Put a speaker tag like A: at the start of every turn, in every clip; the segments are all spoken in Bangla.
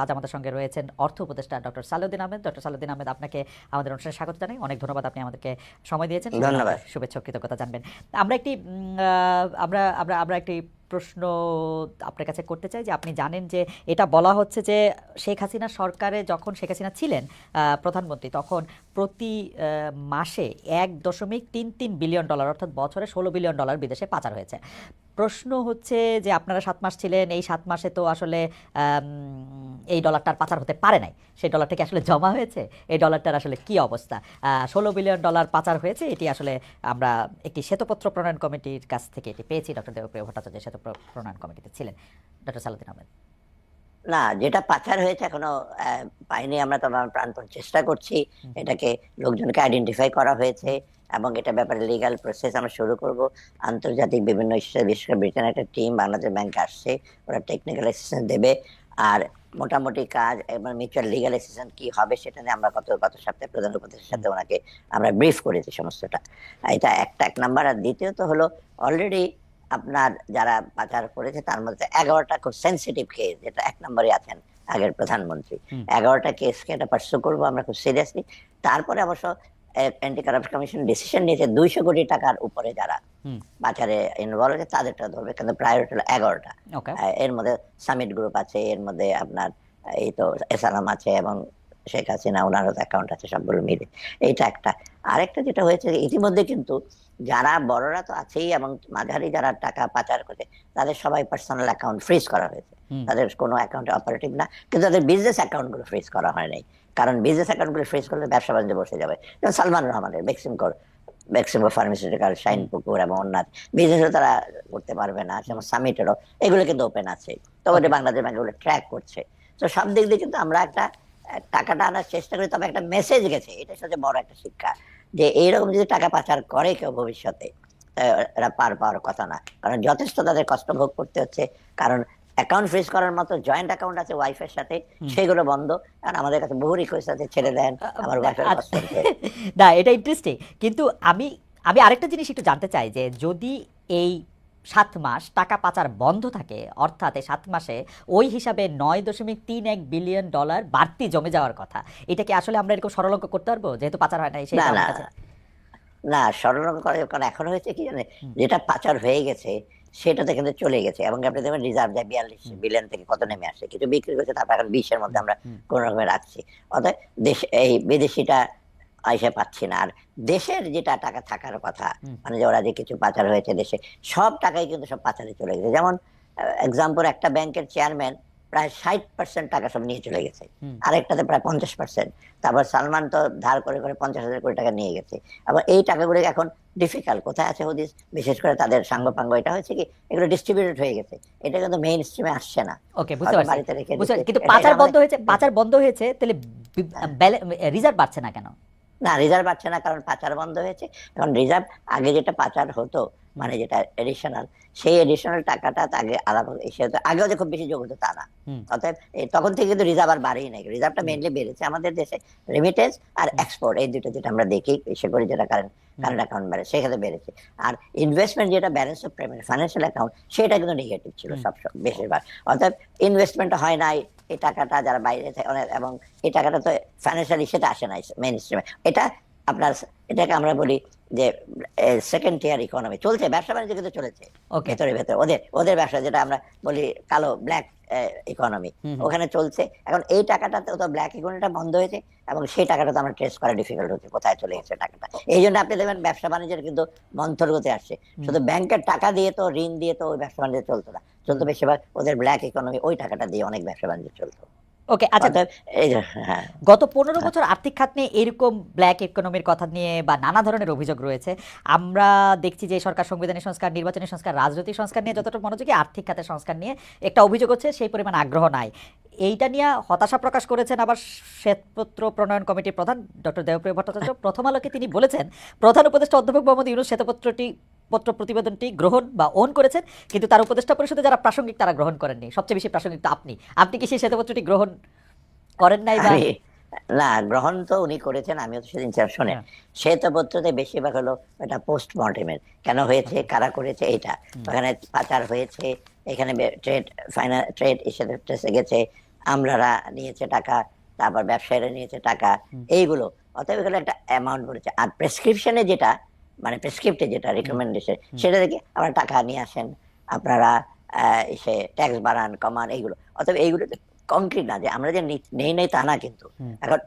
A: আজ আমাদের সঙ্গে রয়েছেন অর্থ উপদেষ্টা ডক্টর সালেউদ্দিন আহমেদ। ডক্টর সালেউদ্দিন আহমেদ, আপনাকে আমাদের অনুষ্ঠানে স্বাগত জানাই। অনেক ধন্যবাদ, আপনি আমাদেরকে সময় দিয়েছেন, সেজন্য
B: ধন্যবাদ।
A: আপনার শুভেচ্ছা ও কৃতজ্ঞতা জানবেন। আমরা একটি আমরা আমরা আমরা একটি প্রশ্ন আপনার কাছে করতে চাই যে আপনি জানেন যে এটা বলা হচ্ছে যে শেখ হাসিনা সরকারে যখন শেখ হাসিনা ছিলেন প্রধানমন্ত্রী, তখন প্রতি মাসে $1.33 বিলিয়ন অর্থাৎ বছরে $16 বিলিয়ন বিদেশে পাচার হয়েছে। প্রশ্ন হচ্ছে যে আপনারা 7 মাস ছিলেন, এই 7 মাসে তো আসলে এই ডলারটার পাচার হতে পারে নাই, সেই ডলারটা কি আসলে জমা হয়েছে? এই ডলারটার আসলে কি অবস্থা? $16 বিলিয়ন পাচার হয়েছে, এটি আসলে আমরা একটি শ্বেতপত্র প্রণয়ন কমিটির কাছ থেকে এটি পেয়েছি। ডক্টর দেবপ্রিয় ভট্টাচার্য শ্বেতপত্র প্রণয়ন কমিটিতে ছিলেন। ডক্টর সালাউদ্দিন আহমেদ।
B: না, যেটা পাচার হয়েছে এখনো পাইনি। আমরা তো আমার প্রাণপণ চেষ্টা করছি, এটাকে লোকজনকে আইডেন্টিফাই করা হয়েছে এবং এটা ব্যাপারে লিগ্যাল প্রসেস আমরা শুরু করব। আন্তর্জাতিক বিভিন্ন ইস্যু, বিশেষ করে ব্রিটেনের একটা টিম বাংলাদেশ ব্যাংকে আসছে, ওরা টেকনিক্যাল অ্যাসিস্ট্যান্স দেবে। আর মোটামুটি কাজ এবং মিউচুয়াল লিগ্যাল অ্যাসিস্ট্যান্স কি হবে সেটা নিয়ে আমরা গত সপ্তাহে প্রধান উপদেষ্টার সাথে ওনাকে আমরা ব্রিফ করেছি সমস্তটা। এটা এক নাম্বার। আর দ্বিতীয়ত হলো, অলরেডি আপনার যারা পাচার করেছে তার মধ্যে 11টা খুব সেন্সিটিভ কেস, যেটা 1 নম্বরে আছেন আগের প্রধানমন্ত্রী। 11টা কেসকে এটা পার্সু করবো আমরা খুব সিরিয়াসলি। তারপরে অবশ্য অ্যান্টি কারাপশন কমিশন ডিসিশন নিয়েছে 200 কোটি টাকার উপরে যারা পাচারে ইনভলভ হয়েছে তাদেরটা ধরবে, কিন্তু প্রায়োরিটি হলো 11টা। এর মধ্যে সামিট গ্রুপ আছে, এর মধ্যে আপনার এই তো এসালাম আছে এবং শেখ হাসিনা ওনারও অ্যাকাউন্ট আছে, সবগুলো মিলে এইটা একটা। আরেকটা যেটা হয়েছে, ইতিমধ্যে কিন্তু যারা বড়রা তো আছেই এবং মাঝারি যারা টাকা পাচার করে তাদের সবাই পার্সোনাল অ্যাকাউন্ট ফ্রিজ করা হয়েছে। তাদের কোনো অ্যাকাউন্টে অপারেটিভ না, কিন্তু তাদের বিজনেস অ্যাকাউন্ট গুলো ফ্রিজ করা হয় নাই। কারণ বিজনেস অ্যাকাউন্ট গুলো ফ্রিজ করলে ব্যবসা বাণিজ্য বসে যাবে। যেমন সালমান রহমানের বেক্সিমকো ফার্মাসিউটিক্যাল, শাইন পুকুর এবং অন্যান্য বিজনেসও তারা করতে পারবে না। যেমন সামিটেরও এগুলো কিন্তু ওপেন আছে, তো ওটা বাংলাদেশ ব্যাংক এগুলো ট্র্যাক করছে। তো সব দিক দিয়ে কিন্তু আমরা একটা টাকাটা আনার চেষ্টা করি, তবে একটা মেসেজ গেছে, এটা সবচেয়ে বড় একটা শিক্ষা, যে এইরকম যদি টাকা পাচার করে কেউ ভবিষ্যতে, এরা পার পাওয়ার কথা না। কারণ যথেষ্ট তাদের কষ্ট ভোগ করতে হচ্ছে। কারণ অ্যাকাউন্ট ফ্রিজ করার মতো জয়েন্ট অ্যাকাউন্ট আছে ওয়াইফের সাথে, সেগুলো বন্ধ। কারণ আমাদের কাছে বহু রিকোয়েস্ট আছে, ছেড়ে দেন, আমার ওয়াইফের কষ্ট হচ্ছে।
A: না, এটা ইন্টারেস্টিং, কিন্তু আমি আমি আরেকটা জিনিস একটু জানতে চাই যে যদি এই 7 মাস টাকা পাচার বন্ধ থাকে, অর্থাৎ এই 7 মাসে ওই হিসাবে $9.31 বিলিয়ন বাড়তি জমে যাওয়ার কথা, এটা কি আসলে আমরা এরকম সরলঙ্ক করতে পারবো, যেহেতু পাচার হয় না সেই
B: না
A: আমার
B: না
A: কাছে?
B: না, সরলঙ্ক করে, কারণ এখন হয়েছে কি জানে, যেটা পাচার হয়ে গেছে সেটাতে কিন্তু চলে গেছে। এবং আপনি দেখবেন রিজার্ভ যায় 42 বিলিয়ন থেকে কত নেমে আসে, কিছু বিক্রি করেছে, তারপর এখন 20-এর মধ্যে আমরা কোন রকমে রাখছি। অর্থাৎ দেশ এই বিদেশিটা আইসে পাচ্ছি না। আর দেশের যেটা টাকা থাকার কথা, মানে যে ওরা যে কিছু পাচার হয়েছে দেশে, সব টাকাই কিন্তু সব পাচারে চলে গেছে। যেমন এক্সাম্পল, একটা ব্যাংকের চেয়ারম্যান প্রায় 60% টাকা সব নিয়ে চলে গেছে, আরেকটাতে প্রায় 50%। তারপর সালমান তো ধার করে করে 50,000 কোটি টাকা নিয়ে গেছে। আবার এই টাকাগুলো এখন ডিফিকাল্ট কোথায় আছে হদিস, বিশেষ করে তাদের সাঙ্গপাঙ্গ এটা হয়েছে কি, এগুলো ডিস্ট্রিবিউটেড হয়ে গেছে, এটা কিন্তু মেইন স্ট্রিমে আসছে না।
A: ওকে, বুঝতে পারছি,
B: বাড়িতে রেখে
A: বুঝতে
B: দিচ্ছে,
A: পারছি। কিন্তু
B: এটা
A: পাচার
B: এটা
A: বন্ধ
B: আমাদের।
A: হয়েছে, পাচার বন্ধ হয়েছে, তাহলে রিজার্ভ বাড়ছে না কেন?
B: না, রিজার্ভ পাচ্ছে না কারণ পাচার বন্ধ হয়েছে। এখন রিজার্ভ আগে যেটা পাচার হতো, মানে যেটা এডিশনাল, সেই এডিশনাল টাকাটা আগে আলাদা এসে হতো, আগেও যে খুব বেশি যোগ হতো তা না। অতএব তখন থেকে কিন্তু রিজার্ভ আর বাড়েই নাই, রিজার্ভটা মেইনলি বেড়েছে আমাদের দেশে রেমিটেন্স আর এক্সপোর্ট, এই দুটো যেটা আমরা দেখি বিশেষ করে, যেটা কারেন্ট অ্যাকাউন্ট বেড়ে সেখানে বেড়েছে। আর ইনভেস্টমেন্ট যেটা balance of payment financial account, সেটা কিন্তু নেগেটিভ ছিল সব বেশিরভাগ। অর্থাৎ ইনভেস্টমেন্ট হয় নাই, এই টাকাটা যারা বাইরে থাকে এবং এই টাকাটা তো ফাইন্যান্সিয়াল ইস্যুতে আসে নাই মেইন স্ট্রিমে। এটা আপনার, এটাকে আমরা বলি যে সেকেন্ড টিয়ার ইকোনমি চলছে, ব্যবসা বাণিজ্য কিন্তু চলেছে ভেতরে ভেতরে, ওদের ওদের ব্যবসা যেটা আমরা বলি কালো ব্ল্যাক ইকোনমি, ওখানে চলছে। এখন এই টাকাটা তো ব্ল্যাক ইকোনমিটা বন্ধ হয়েছে এবং সেই টাকাটা তো আমরা ট্রেস করা ডিফিকাল্ট হচ্ছে কোথায় চলে গেছে টাকাটা। এই জন্য আপনি দেখবেন ব্যবসা বাণিজ্যের কিন্তু মন্থর গতি আসছে। শুধু ব্যাংকের টাকা দিয়ে তো, ঋণ দিয়ে তো ওই ব্যবসা বাণিজ্য চলতো না, চলতো বেশিরভাগ ওদের ব্ল্যাক ইকোনমি, ওই টাকাটা দিয়ে অনেক ব্যবসা বাণিজ্য চলতো।
A: ওকে, আচ্ছা,
B: হ্যাঁ,
A: গত 15 বছর আর্থিক খাত নিয়ে এরকম ব্ল্যাক ইকোনমির কথা নিয়ে বা নানা ধরনের অভিযোগ রয়েছে। আমরা দেখছি যে সরকার সংবিধানের সংস্কার, নির্বাচনী সংস্কার, রাজনৈতিক সংস্কার নিয়ে যতটা মনোযোগী, আর্থিক খাতের সংস্কার নিয়ে একটা অভিযোগ হচ্ছে সেই পরিমাণ আগ্রহ নাই। এইটা নিয়ে হতাশা প্রকাশ করেছেন আবার শ্বেতপত্র প্রণয়ন কমিটির প্রধান ডক্টর দেবপ্রিয় ভট্টাচার্য। প্রথম আলোকে তিনি বলেছেন প্রধান উপদেষ্টা অধ্যাপক মোহাম্মদ ইউনূস প্রতিবেদনটি গ্রহণ বা ওন করেছেন, কিন্তু তার উপদেষ্টা পরিষদে যারা প্রাসঙ্গিক তারা গ্রহণ করেননি। সবচেয়ে বেশি প্রাসঙ্গিক তো আপনি। আপনি কি সেই শ্বেতপত্রটি গ্রহণ করেন নাই? বা
B: না, গ্রহণ তো উনি করেছেন, আমিও তো সেদিন শোনেন শ্বেতপত্রতে বেশিরভাগ হলো এটা পোস্টমর্টেমের, কেন হয়েছে, কারা করেছে, এটা ওখানে পাচার হয়েছে, এখানে ট্রেড ইস্যুতে গেছে, আমলারা নিয়েছে টাকা, তারপর ব্যবসায়ীরা নিয়েছে টাকা, এইগুলো। অতএব এখানে একটা অ্যামাউন্ট বলেছে। আর প্রেসক্রিপশনে যেটা, মানে প্রেসক্রিপ্টে যেটা রিকমেন্ডেশন, সেটা থেকে আপনারা টাকা নিয়ে আসেন, আপনারা এসে ট্যাক্স বাড়ান কমান, এইগুলো। অতএব এইগুলো কংক্রিট না যে আমরা যে নেই নেই তা না। কিন্তু এখন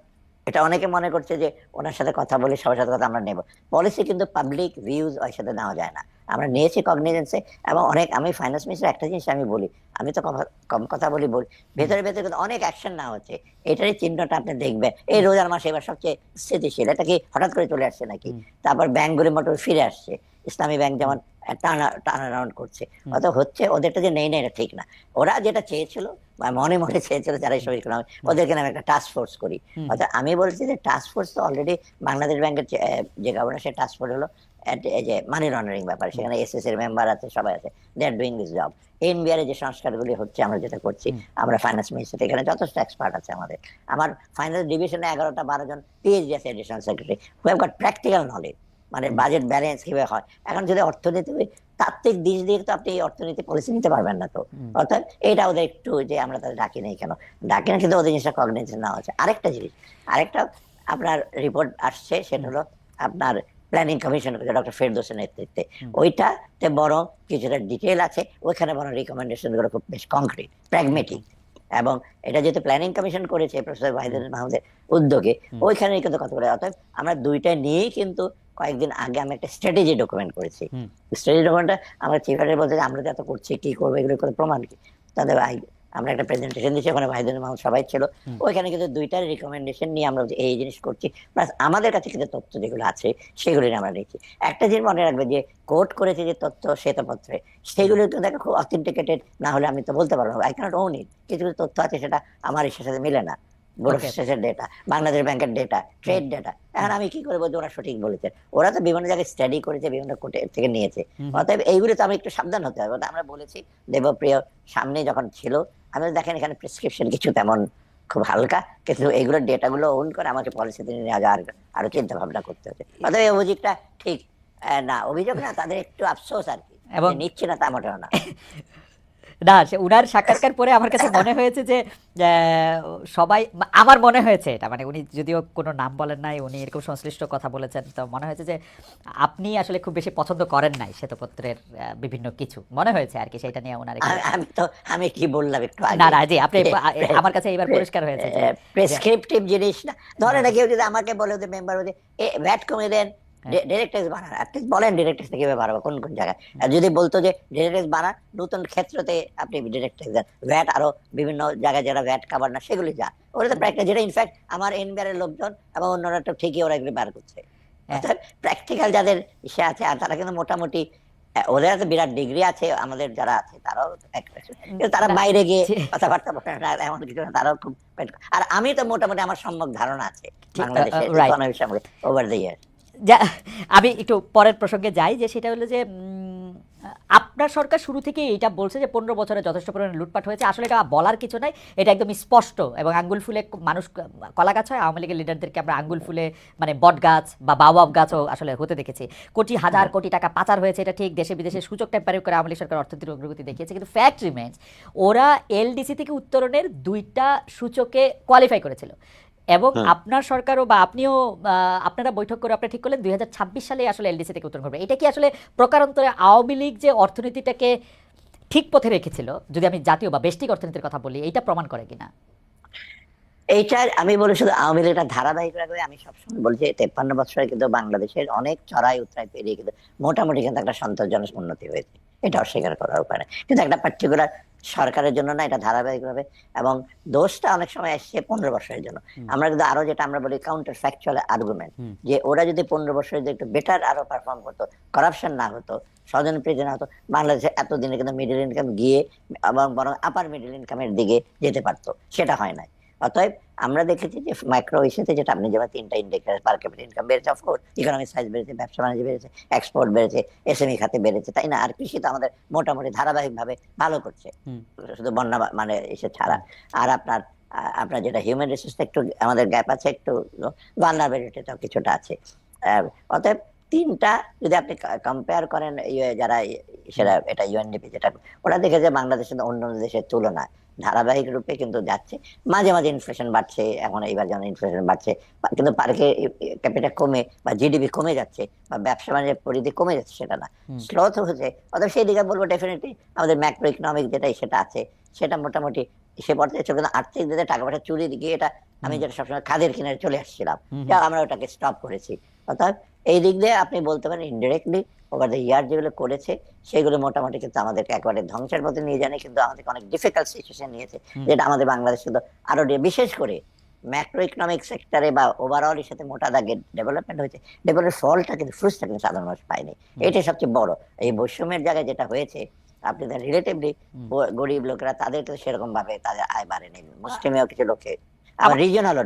B: এটা অনেকে মনে করছে যে ওনার সাথে কথা বলে সবার সাথে কথা আমরা নেব। পলিসি কিন্তু পাবলিক ভিউজ ওর সাথে নেওয়া যায় না। আমরা নিয়েছি কগনিজেন্সে। এবং অনেক, আমি ফাইন্যান্স মিনিস্টার একটা জিনিস আমি বলি, আমি তো কম কথা বলি, ভেতরে ভেতরে কিন্তু অনেক অ্যাকশন না হচ্ছে। এটারই চিহ্নটা আপনি দেখবেন, এই রোজার মাসে এবার সবচেয়ে স্থিতিশীল। এটা কি হঠাৎ করে চলে আসছে নাকি? তারপর ব্যাংকগুলি মোটর ফিরে আসছে, ইসলামী ব্যাংক যেমন টার্ন অ্যারাউন্ড করছে। অত হচ্ছে ওদেরটা যে নেই না, এটা ঠিক না। ওরা যেটা চেয়েছিল বা মনে মনে চেয়েছিল যারা শহীদ করলাম, ওদেরকে আমি একটা টাস্ক ফোর্স করি। অর্থাৎ আমি বলছি যে টাস্ক ফোর্স তো অলরেডি বাংলাদেশ ব্যাংকের যে গভর্নর, সে টাস্ক ফোর্স হলো এই যে মানি লন্ডারিং ব্যাপার, সেখানে এসএস এর মেম্বার আছে, সবাই আছে, they are doing this job. NBR যে সংস্কারগুলি হচ্ছে, আমরা যেটা করছি, আমরা ফাইন্যান্স মিনিস্টার, এখানে যথেষ্ট এক্সপার্ট আছে আমাদের। আমার ফাইন্যান্স ডিভিশনে 11-12 জন পিএইচডি আছে, additional secretary, who have got practical knowledge, মানে বাজেট ব্যালেন্স কিভাবে হয়। এখন যদি অর্থনীতি তাত্ত্বিক দিক দিয়ে তো আপনি অর্থনীতি পলিসি নিতে পারবেন না। তো অর্থাৎ এটা ওদের একটু, যে আমরা তাদের ডাকি নেই কেন, ডাকি না, কিন্তু ওদের জিনিসটা কগনিজেন্স নেওয়া হচ্ছে। আরেকটা জিনিস, আরেকটা আপনার রিপোর্ট আসছে, সেটা হলো আপনার প্ল্যানিং কমিশন, ডক্টর ফেরদৌসের নেতৃত্বে। ওইটাতে বরং কিছুটা ডিটেল আছে, ওইখানে বরং রিকমেন্ডেশন গুলো খুব বেশ কংক্রিট, প্র্যাগমেটিক। এবং এটা যেহেতু প্ল্যানিং কমিশন করেছে প্রফেসর ওয়াহিদুর মাহমুদের উদ্যোগে, ওইখানে কিন্তু কত করে। অর্থাৎ আমরা দুইটা নিয়েই কিন্তু কয়েকদিন আগে আমি একটা স্ট্র্যাটেজি ডকুমেন্ট করেছি। স্ট্র্যাটেজি ডকুমেন্টটা আমরা চিফ সেক্রেটারি বলতে, আমরা তো এত করছি, কি করবো, এগুলো করে প্রমাণ কি। তাদের আমরা একটা প্রেজেন্টেশন দিচ্ছি, ওখানে ওয়াহিদুর মাহমুদ সবাই ছিল। ওইখানে কিন্তু দুইটার রিকমেন্ডেশন নিয়ে আমরা এই জিনিস করছি, প্লাস আমাদের কাছে কিন্তু তথ্য যেগুলো আছে সেগুলো আমরা নিচ্ছি। একটা জিনিস মনে রাখবে, যে কোর্ট করেছে যে তথ্য শ্বেতপত্রে, সেগুলো কিন্তু দেখো খুব অথেন্টিকেটেড না হলে আমি তো বলতে পারবো না, আই ক্যানট ওন ইট। কিছু কিছু তথ্য আছে সেটা আমার ইসের সাথে মিলে না, বোর্ড অফ স্টেটের ডেটা, বাংলাদেশ ব্যাংকের ডেটা, ট্রেড ডেটা। এখন আমি কি করে বলছি ওরা সঠিক বলেছে? ওরা তো বিভিন্ন জায়গায় স্টাডি করেছে, বিভিন্ন কোর্টে থেকে নিয়েছে। অতএব এইগুলো তো আমি একটু সাবধান হতে হবে। আমরা বলেছি, দেবপ্রিয় সামনে যখন ছিল, আমি দেখেন এখানে প্রেসক্রিপশন কিছু তেমন খুব হালকা, কিন্তু এইগুলো ডেটাগুলো ওন করে আমাকে পলিসিতে নিয়ে যাওয়ার আরো চিন্তা ভাবনা করতে হচ্ছে। অতএব এই অভিযোগটা ঠিক না, অভিযোগ না, তাদের একটু আফসোস আর কি,
A: এবং
B: নিচ্ছে না তা মোটেও না।
A: না, উনার সাক্ষাৎকার পরে আমার কাছে মনে হয়েছে যে সবাই, আমার মনে হয়েছে এটা, মানে উনি যদিও কোনো নাম বলেন নাই, উনি এরকম সংশ্লিষ্ট কথা বলেছেন, তো মনে হয়েছে যে আপনি আসলে খুব বেশি পছন্দ করেন নাই শ্বেতপত্রের বিভিন্ন কিছু, মনে হয়েছে আর কি, সেটা নিয়ে ওনার
B: আমি কি বললাম একটু আগে?
A: না না, জি, আপনি আমার কাছে এবার পরিষ্কার হয়েছে যে
B: প্রেসক্রিপটিভ জিনিস না। ধরেন কেউ যদি আমাকে বলে, মেম্বার বলে ভ্যাট কমিয়ে দেন, ডিরেক্ট ট্যাক্স বাড়ান, অ্যাটলিস্ট বলেন ডিরেক্ট ট্যাক্স কিভাবে বাড়াবো, কোন কোন জায়গায়। আর যদি বলতো যে ডিরেক্ট ট্যাক্স বাড়ান, নতুন ক্ষেত্রতে আপনি ডিরেক্ট ট্যাক্স দেন, ভ্যাট আরো বিভিন্ন জায়গায় যারা ভ্যাট কাভার না সেগুলি যান, ওরা তো প্র্যাকটিক্যাল, যেটা ইনফ্যাক্ট আমার এনবিআর এর লোকজন এবং অন্যরা তো ঠিকই ওরা এগুলি বার করছে। অর্থাৎ প্র্যাকটিক্যাল যাদের ইসে আছে, আর তারা কিন্তু মোটামুটি, ওদের তো বিরাট ডিগ্রি আছে, আমাদের যারা আছে তারাও কিন্তু তারা বাইরে গিয়ে কথাবার্তা বলে না, এমন কিছু না, তারাও খুব। আর আমি তো মোটামুটি আমার সম্যক ধারণা আছে বাংলাদেশের ইকোনমির সঙ্গে ওভার দ্য ইয়ার।
A: আমি একটু পরের প্রসঙ্গে যাই, যে সেটা হলো যে আপনার সরকার শুরু থেকে এটা বলছে যে 15 বছরে যথেষ্ট পরিমাণে লুটপাট হয়েছে। আসলে এটা বলার কিছু নাই, এটা একদম স্পষ্ট, এবং আঙ্গুল ফুলে মানুষ কলা গাছ হয়। আওয়ামী লীগের লিডারদেরকে আমরা আঙ্গুল ফুলে, মানে বট গাছ বা বাওয়াব গাছও আসলে হতে দেখেছি। হাজার কোটি টাকা পাচার হয়েছে, এটা ঠিক। দেশে বিদেশে সূচক টেম্পারেট করে আওয়ামী লীগ সরকার অর্থনীতির অগ্রগতি দেখিয়েছে, কিন্তু ফ্যাক্ট রিমেন্স, ওরা এলডিসি থেকে উত্তরণের 2টা সূচকে কোয়ালিফাই করেছিল। এবং আপনার সরকারও বা আপনিও, আপনারা বৈঠক করে আপনি ঠিক করলেন 2026 সালে আসলে এলডিসি থেকে উত্তরণ করবে। এটা কি আসলে প্রকারান্তরে আওয়ামী লীগ যে অর্থনীতিটাকে ঠিক পথে রেখেছিল, যদি আমি জাতীয় বা বেষ্টিক অর্থনীতির কথা বলি, এটা প্রমাণ করে কিনা?
B: এইটা আমি বলি, শুধু আওয়ামী লীগ এটা ধারাবাহিক রাখবে। আমি সবসময় বলছি 53 বছরে কিন্তু বাংলাদেশের অনেক চড়াই উতরাই পেরিয়ে কিন্তু মোটামুটি কিন্তু একটা সন্তোষজনক উন্নতি হয়েছে, এটা অস্বীকার করার উপায় নেই। কিন্তু একটা পার্টিকুলার সরকারের জন্য না, এটা ধারাবাহিক ভাবে। এবং দোষটা অনেক সময় আসছে 15 বছরের জন্য। আমরা কিন্তু আরো, যেটা আমরা বলি কাউন্টার ফ্যাকচুয়াল আর্গুমেন্ট, যে ওরা যদি 15 বছরে যদি একটু বেটার আরো পারফর্ম করতো, করাপশন না হতো, স্বজনপ্রীতি না হতো, বাংলাদেশে এতদিনে কিন্তু মিডল ইনকাম গিয়ে এবং বরং আপার মিডল ইনকামের দিকে যেতে পারতো, সেটা হয় নাই। অতএব আমরা দেখেছি যে মাইক্রো ইস্যুতে, যেটা আপনি যেমন 3টা ইন্ডিকেটর, পার ক্যাপিটা ইনকাম বেড়েছে, অফকোর্স ইকোনমিক সাইজ বেড়েছে, ব্যবসা বাণিজ্য বেড়েছে, এক্সপোর্ট বেড়েছে, এসএমই খাতে বেড়েছে, তাই না? আর কৃষি তো আমাদের মোটামুটি ধারাবাহিক ভাবে ভালো করছে, শুধু বন্যা মানে এসে ছাড়া। আর আপনার আপনার যেটা হিউম্যান রিসোর্স, একটু আমাদের গ্যাপ আছে, একটু ভালনারেবিলিটিটাও কিছুটা আছে। অতএব 3টা যদি আপনি কম্পেয়ার করেন, যারা সেটা, এটা ইউএনডিপি যেটা, ওরা দেখে যে বাংলাদেশের অন্য দেশের তুলনায় ধারাবাহিক রূপে কিন্তু যাচ্ছে। মাঝে মাঝে ইনফ্লেশন বাড়ছে, এখন এইবার যেমন ইনফ্লেশন বাড়ছে, কিন্তু পার ক্যাপিটা কমে বা জিডিপি কমে যাচ্ছে বা ব্যবসা বাণিজ্যের পরিধি কমে যাচ্ছে সেটা না, স্লোথ হচ্ছে। অতএব সেই দিকে বলবো ডেফিনেটলি আমাদের ম্যাক্রো ইকোনমিক যেটাই সেটা আছে, সেটা মোটামুটি সে পর্যায়ে চলে। কিন্তু আর্থিক দিকে টাকা পয়সা চুরি দিকে এটা আমি যেটা সবসময় খাদের কিনারে চলে আসছিলাম, যা আমরা ওটাকে স্টপ করেছি। অর্থাৎ এই দিক দিয়ে আপনি বলতে পারেন ইনডিরেক্টলি ওভার দ্য ইয়ার যেগুলো করেছে সেগুলো মোটামুটি কিন্তু আমাদেরকে একবারে ধ্বংসের পথে নিয়ে যায়নি, কিন্তু আমাদেরকে অনেক ডিফিকাল্ট সিচুয়েশন নিয়েছে, যেটা আমাদের বাংলাদেশ কিন্তু আরো বিশেষ করে ম্যাক্রো ইকোনমিক সেক্টরে বা ওভারঅল এর সাথে মোটা দাগে ডেভেলপমেন্ট হয়েছে, ডেভেলপমেন্টের ফলটা কিন্তু ফ্রুটসটা কিন্তু সাধারণ মানুষ পায়নি। এটাই সবচেয়ে বড়। এই বৈষম্যের জায়গায় যেটা হয়েছে, আপনি রিলেটিভলি গরিব লোকেরা তাদের তো সেরকম ভাবে তাদের আয় বাড়েনি, মুসলিমেও কিছু লোকে, আবার রিজিয়নাল